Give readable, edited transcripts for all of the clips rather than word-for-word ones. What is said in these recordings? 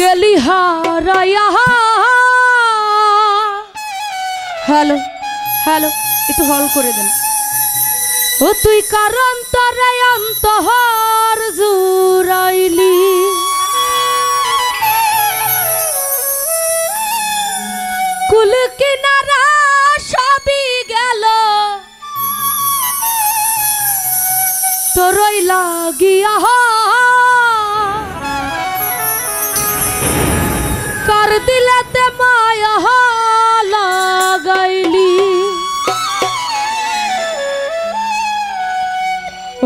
গেলি হারায়া। Hello hello, একটু হল করে দেন। ও তুই কারণ তরে অন্তহর জুড়াইলি, কুল কিনারা সবই গেল তোরই লাগিয়া। কার দিলেতে মায়া লাগাইলি,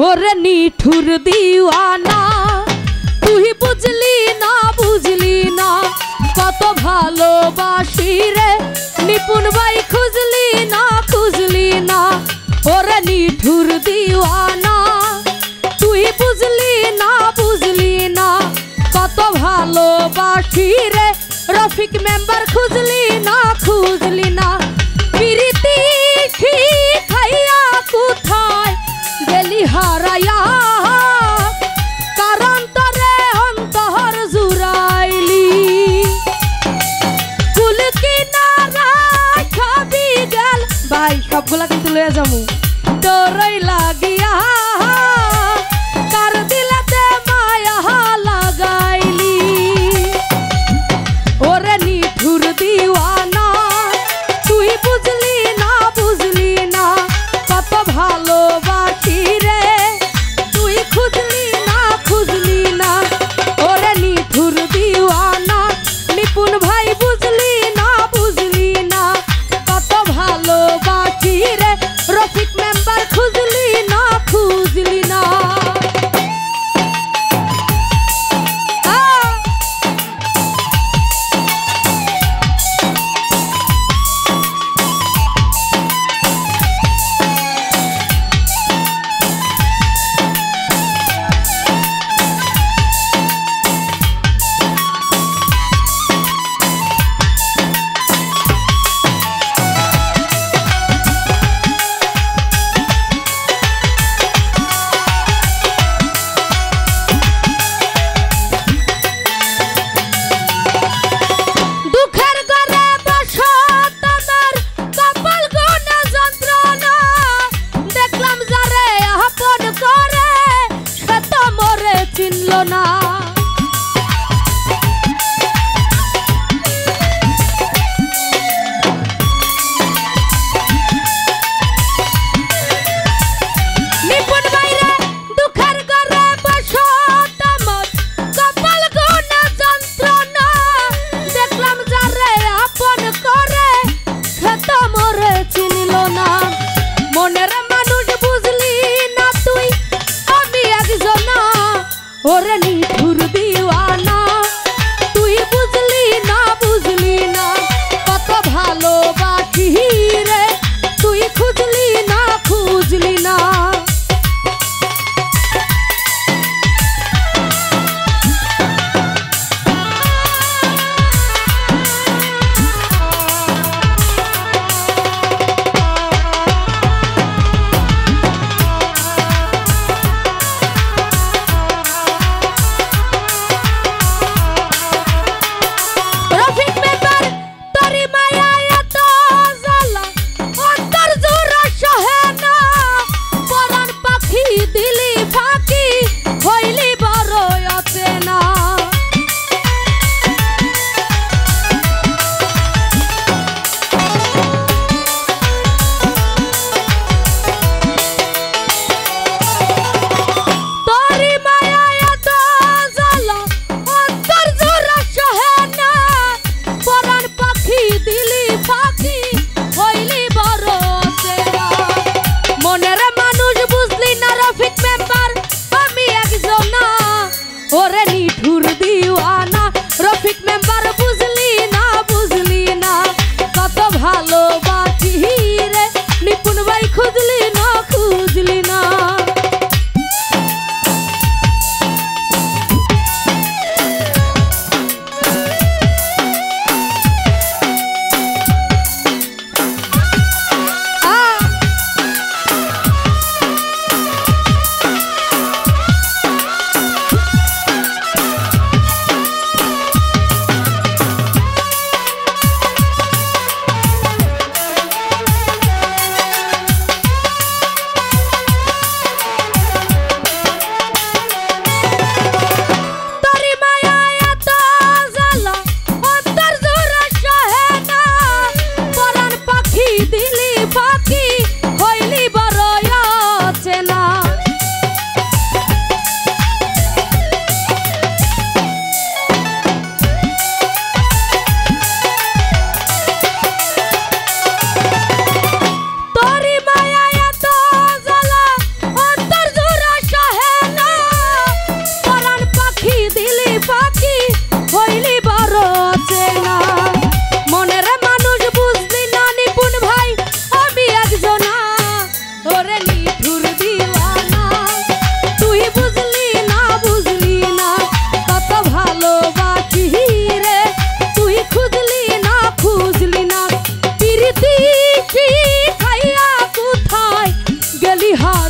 ওরে নিঠুর দিওয়ানা তুই বুঝলি না বুঝলি না কত ভালোবাসি রে নিপুণ ভাই খুঁজলি না খুঁজলি না। ওরে নিঠুর দিওয়ানা তুই বুঝলি না বুঝলি না কত ভালোবাসি রে রফিক মেম্বার খুঁজলি না খুঁজলি না। প্রীতি খাইয়া কোথায় গেলি হারায়া, কারণ তরে অন্তর জুড়াইলি, কুল কিনারা সবই গেল। ভাই সবগুলা কিন্তু লয়ে যাবো তোরই লাগিয়া। কার দিলাতে মায়া লাগাইলি, ওরে নিঠুর দিওয়ানা তুই বুঝলি না বুঝলি না কত ভালোবাসি রে তুই খুঁজলি না খুঁজলি না। ওরে নিঠুর দিওয়ানা নিপুণ ভাই বুঝলি না বুঝলি না কত ভালোবাসি রে রফিক মেম্বার খুঁজলি না খুঁজলি না। না নিপুণ বাইরে দুঃখের ঘরে বসো তামর কপাল গোনা যন্ত্রণা দেখলাম যারে আপন করে সে তো মোরে চিনল না। মনের মানুষ বুঝলি না তুই আমি একজনা, ওরে নিঠুর দিওয়ানা তুই বুঝলি না বুঝলি না কত ভালোবাসি রে তুই খুঁজলি না খুঁজলি না।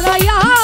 দয়া